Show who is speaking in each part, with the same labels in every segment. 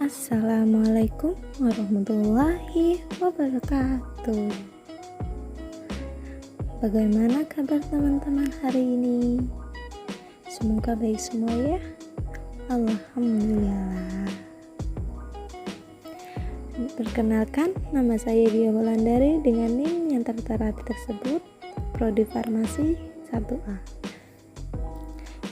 Speaker 1: Assalamualaikum warahmatullahi wabarakatuh. Bagaimana kabar teman-teman hari ini? Semoga baik semua ya. Alhamdulillah. Perkenalkan, nama saya Dia Wulandari dengan NIM yang tertera tersebut, Prodi Farmasi 1A.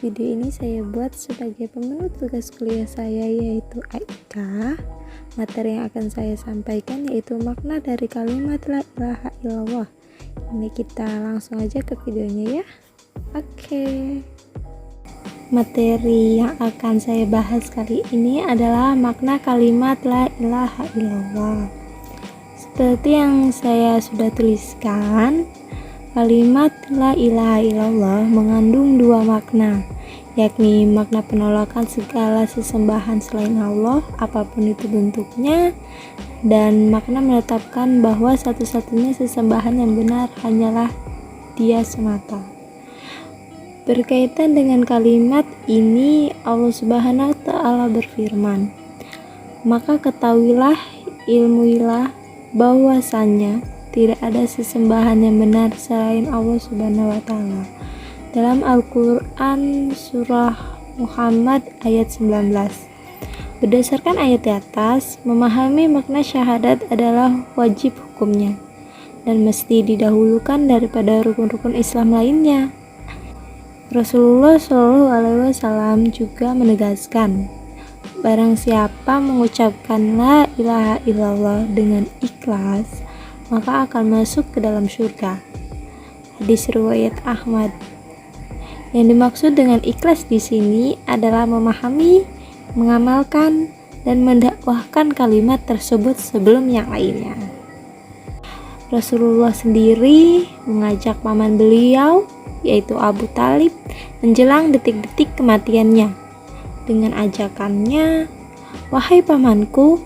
Speaker 1: Video ini saya buat sebagai pemenuh tugas kuliah saya, yaitu AIK. Materi yang akan saya sampaikan yaitu makna dari kalimat la ilaha illallah. Ini kita langsung aja ke videonya ya. Oke. Materi yang akan saya bahas kali ini adalah makna kalimat la ilaha illallah. Seperti yang saya sudah tuliskan, kalimat la ilaha illallah mengandung dua makna, yakni makna penolakan segala sesembahan selain Allah, apapun itu bentuknya, dan makna menetapkan bahwa satu-satunya sesembahan yang benar hanyalah Dia semata. Berkaitan dengan kalimat ini, Allah Subhanahu wa Ta'ala berfirman, "Maka ketahuilah, ilmuilah bahwasannya tidak ada sesembahan yang benar selain Allah Subhanahu wa Ta'ala." Dalam Al-Quran Surah Muhammad ayat 19. Berdasarkan ayat di atas, memahami makna syahadat adalah wajib hukumnya dan mesti didahulukan daripada rukun-rukun Islam lainnya. Rasulullah SAW juga menegaskan, barang siapa mengucapkan la ilaha illallah dengan ikhlas, maka akan masuk ke dalam surga. Hadis riwayat Ahmad. Yang dimaksud dengan ikhlas di sini adalah memahami, mengamalkan, dan mendakwahkan kalimat tersebut sebelum yang lainnya. Rasulullah sendiri mengajak paman beliau, yaitu Abu Talib, menjelang detik-detik kematiannya dengan ajakannya, "Wahai pamanku,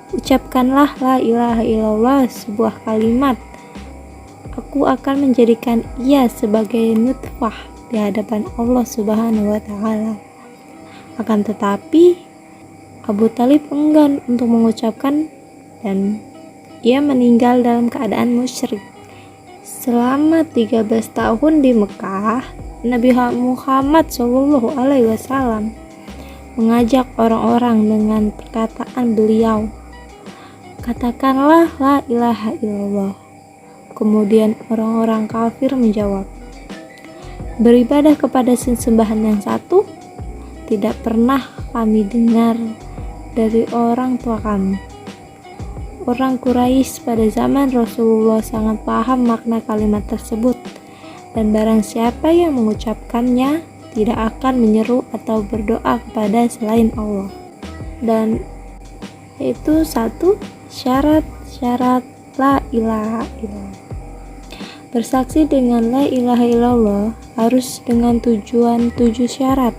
Speaker 1: ucapkanlah la ilaha illallah, sebuah kalimat. Aku akan menjadikan ia sebagai nutfah di hadapan Allah Subhanahu wa Ta'ala." Akan tetapi Abu Talib enggan untuk mengucapkan dan ia meninggal dalam keadaan musyrik. Selama 13 tahun di Mekah, Nabi Muhammad SAW mengajak orang-orang dengan perkataan beliau, "Katakanlah la ilaha illallah." Kemudian orang-orang kafir menjawab, "Beribadah kepada sesembahan yang satu tidak pernah kami dengar dari orang tua kami." Orang Quraisy pada zaman Rasulullah sangat paham makna kalimat tersebut, dan barang siapa yang mengucapkannya tidak akan menyeru atau berdoa kepada selain Allah. Dan itu satu syarat-syarat la ilaha illallah. Bersaksi dengan la ilaha illallah harus dengan tujuan 7 syarat.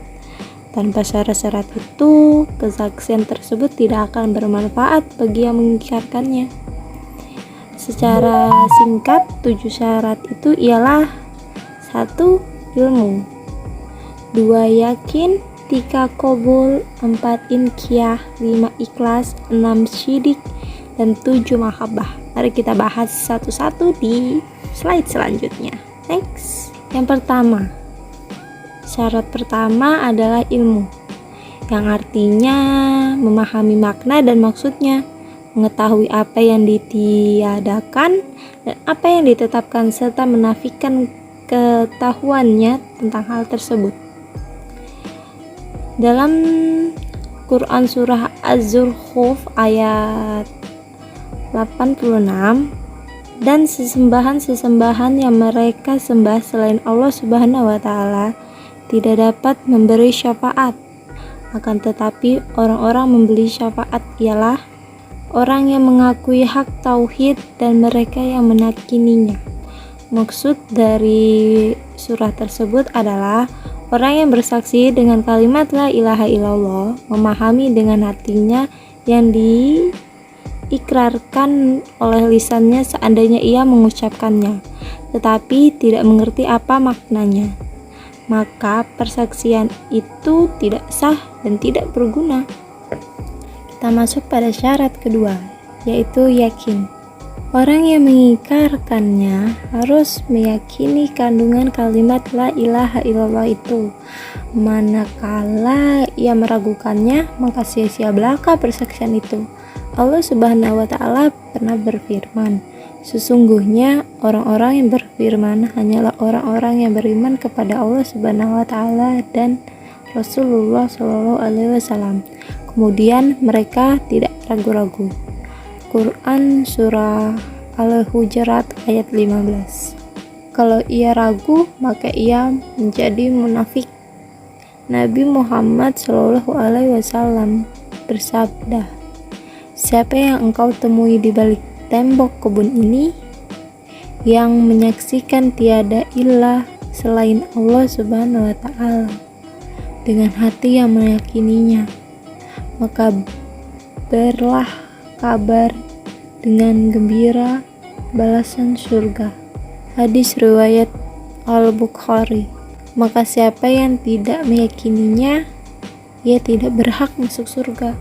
Speaker 1: Tanpa syarat-syarat itu, kesaksian tersebut tidak akan bermanfaat bagi yang mengingkarkannya. Secara singkat, 7 syarat itu ialah: 1. Ilmu, 2. Yakin, 3. Qabul, 4. Inqiyah, 5. Ikhlas, 6. Syidik, dan 7. Mahabbah. Mari kita bahas satu-satu di slide selanjutnya. Next. Yang pertama, syarat pertama adalah ilmu, yang artinya memahami makna dan maksudnya, mengetahui apa yang ditiadakan dan apa yang ditetapkan, serta menafikan ketahuannya tentang hal tersebut. Dalam Quran Surah Az-Zukhruf ayat 86, "Dan sesembahan-sesembahan yang mereka sembah selain Allah Subhanahu wa Ta'ala tidak dapat memberi syafaat. Akan tetapi orang-orang memberi syafaat ialah orang yang mengakui hak tauhid dan mereka yang meyakininya." Maksud dari surah tersebut adalah orang yang bersaksi dengan kalimat la ilaha illallah, memahami dengan hatinya yang diikrarkan oleh lisannya seandainya ia mengucapkannya, tetapi tidak mengerti apa maknanya. Maka persaksian itu tidak sah dan tidak berguna. kita masuk pada syarat kedua, yaitu yakin. Orang yang mengikrarkannya harus meyakini kandungan kalimat la ilaha illallah itu. Manakala ia meragukannya, maka sia-sia belaka persaksian itu. Allah Subhanahu wa Ta'ala pernah berfirman, sesungguhnya orang-orang yang berfirman hanyalah orang-orang yang beriman kepada Allah Subhanahu wa Ta'ala dan Rasulullah Shallallahu Alaihi Wasallam. Kemudian mereka tidak ragu-ragu. Quran Surah Al-Hujurat ayat 15. Kalau ia ragu, maka ia menjadi munafik. Nabi Muhammad Shallallahu Alaihi Wasallam bersabda, siapa yang engkau temui di balik tembok kebun ini, yang menyaksikan tiada ilah selain Allah Subhanahu wa Ta'ala, dengan hati yang meyakininya, maka berlah kabar dengan gembira balasan surga. Hadis riwayat Al-Bukhari. Maka siapa yang tidak meyakininya, ia tidak berhak masuk surga.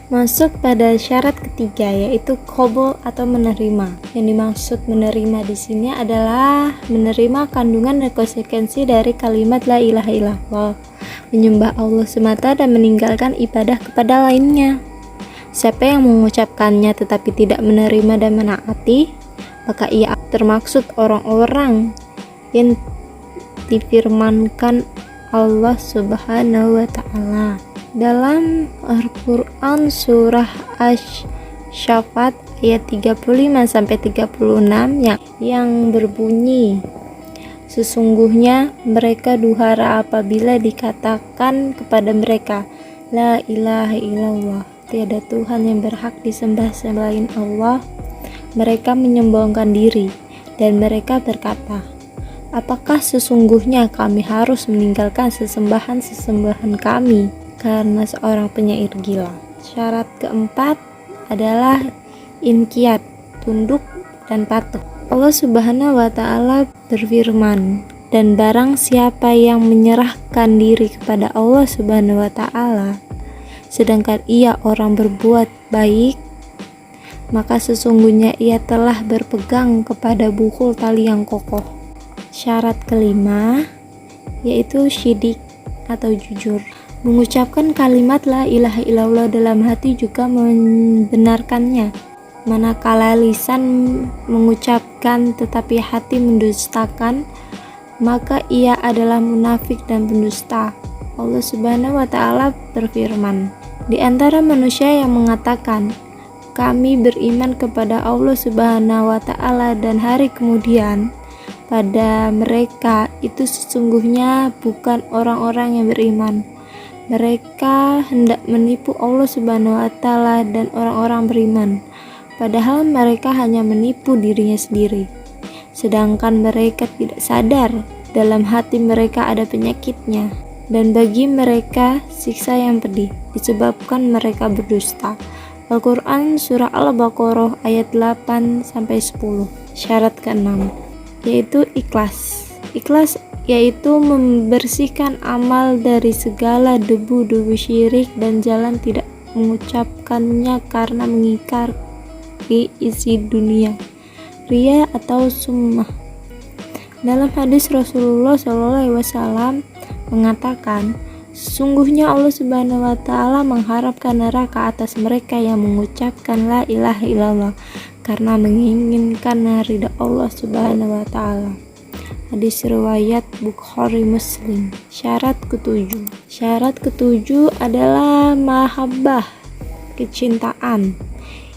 Speaker 1: Masuk pada syarat ketiga, yaitu qabul atau menerima. Yang dimaksud menerima di sini adalah menerima kandungan dan konsekuensi dari kalimat la ilaha illallah, menyembah Allah semata dan meninggalkan ibadah kepada lainnya. Siapa yang mengucapkannya tetapi tidak menerima dan menaati, maka ia termaksud orang-orang yang difirmankan Allah Subhanahu wa Ta'ala dalam Al-Quran Surah Asy-Syaffat ayat 35-36 yang berbunyi, sesungguhnya mereka duhara apabila dikatakan kepada mereka, la ilaha illallah, tiada Tuhan yang berhak disembah selain Allah. Mereka menyombongkan diri dan mereka berkata, apakah sesungguhnya kami harus meninggalkan sesembahan-sesembahan kami karena seorang penyair gila? Syarat keempat adalah inqiyad, tunduk dan patuh. Allah Subhanahu wa Ta'ala berfirman, dan barang siapa yang menyerahkan diri kepada Allah Subhanahu wa Ta'ala sedangkan ia orang berbuat baik, maka sesungguhnya ia telah berpegang kepada buhul tali yang kokoh. Syarat kelima yaitu syidik atau jujur. Mengucapkan kalimat la ilaha illallah dalam hati juga membenarkannya. Manakala lisan mengucapkan tetapi hati mendustakan, maka ia adalah munafik dan pendusta. Allah Subhanahu wa Ta'ala berfirman, di antara manusia yang mengatakan, kami beriman kepada Allah Subhanahu wa Ta'ala dan hari kemudian, pada mereka itu sesungguhnya bukan orang-orang yang beriman. Mereka hendak menipu Allah Subhanahu wa Ta'ala dan orang-orang beriman, padahal mereka hanya menipu dirinya sendiri. Sedangkan mereka tidak sadar dalam hati mereka ada penyakitnya, dan bagi mereka siksa yang pedih disebabkan mereka berdusta. Al-Quran Surah Al-Baqarah ayat 8-10. Syarat keenam yaitu ikhlas. Ikhlas yaitu membersihkan amal dari segala debu-debu syirik dan jalan tidak mengucapkannya karena mengingkari isi dunia, riya atau summah. Dalam hadis Rasulullah SAW mengatakan, sesungguhnya Allah Subhanahu wa Ta'ala mengharapkan neraka atas mereka yang mengucapkan la ilaha illallah karena menginginkan ridha Allah Subhanahu wa Ta'ala. Hadis riwayat Bukhari Muslim. Syarat ketujuh. Syarat ketujuh adalah mahabbah, kecintaan.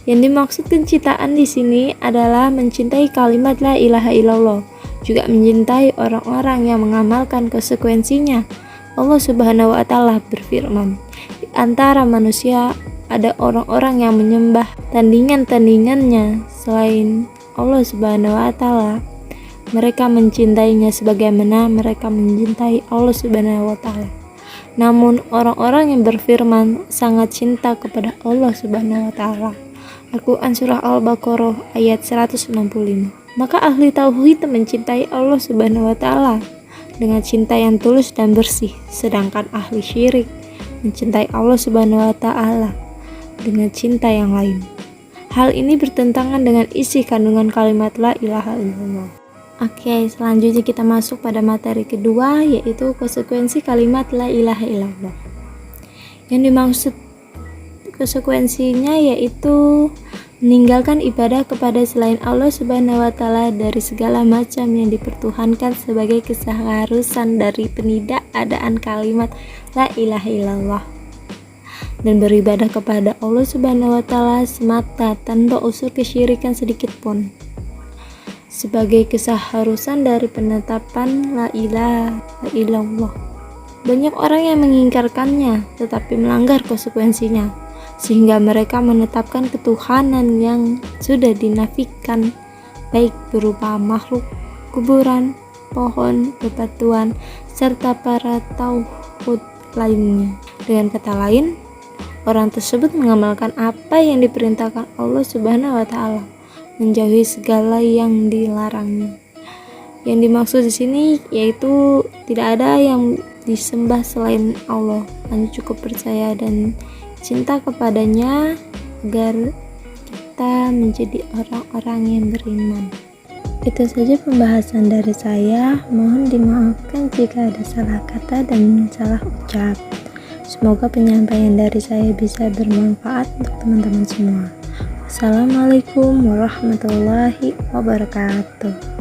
Speaker 1: Yang dimaksud kecintaan di sini adalah mencintai kalimat la ilaha illallah, juga mencintai orang-orang yang mengamalkan konsekuensinya. Allah Subhanahu wa Ta'ala berfirman, di antara manusia ada orang-orang yang menyembah tandingan-tandingannya selain Allah Subhanahu wa Ta'ala. Mereka mencintainya sebagaimana mereka mencintai Allah Subhanahu wa Ta'ala. Namun orang-orang yang berfirman sangat cinta kepada Allah Subhanahu wa Ta'ala. Al-Quran Surah Al-Baqarah ayat 165. Maka ahli tauhid mencintai Allah Subhanahu wa Ta'ala dengan cinta yang tulus dan bersih, sedangkan ahli syirik mencintai Allah Subhanahu wa Ta'ala dengan cinta yang lain. Hal ini bertentangan dengan isi kandungan kalimat la ilaha illallah. Oke, selanjutnya kita masuk pada materi kedua, yaitu konsekuensi kalimat la ilaha illallah. Yang dimaksud konsekuensinya yaitu meninggalkan ibadah kepada selain Allah Subhanahu wa Ta'ala dari segala macam yang dipertuhankan sebagai keseharusan dari penidakadaan kalimat la ilaha illallah, dan beribadah kepada Allah Subhanahu wa Ta'ala semata tanpa unsur kesyirikan sedikit pun, sebagai keseharusan dari penetapan la ilaha illallah. Banyak orang yang mengingkarkannya tetapi melanggar konsekuensinya, sehingga mereka menetapkan ketuhanan yang sudah dinafikan, baik berupa makhluk, kuburan, pohon, bebatuan, serta para tauhid lainnya. Dengan kata lain, orang tersebut mengamalkan apa yang diperintahkan Allah Subhanahu wa Ta'ala, menjauhi segala yang dilarangnya. Yang dimaksud di sini yaitu tidak ada yang disembah selain Allah, hanya cukup percaya dan cinta kepadanya agar kita menjadi orang-orang yang beriman. Itu saja pembahasan dari saya. Mohon dimaafkan jika ada salah kata dan salah ucap. Semoga penyampaian dari saya bisa bermanfaat untuk teman-teman semua. Assalamualaikum warahmatullahi wabarakatuh.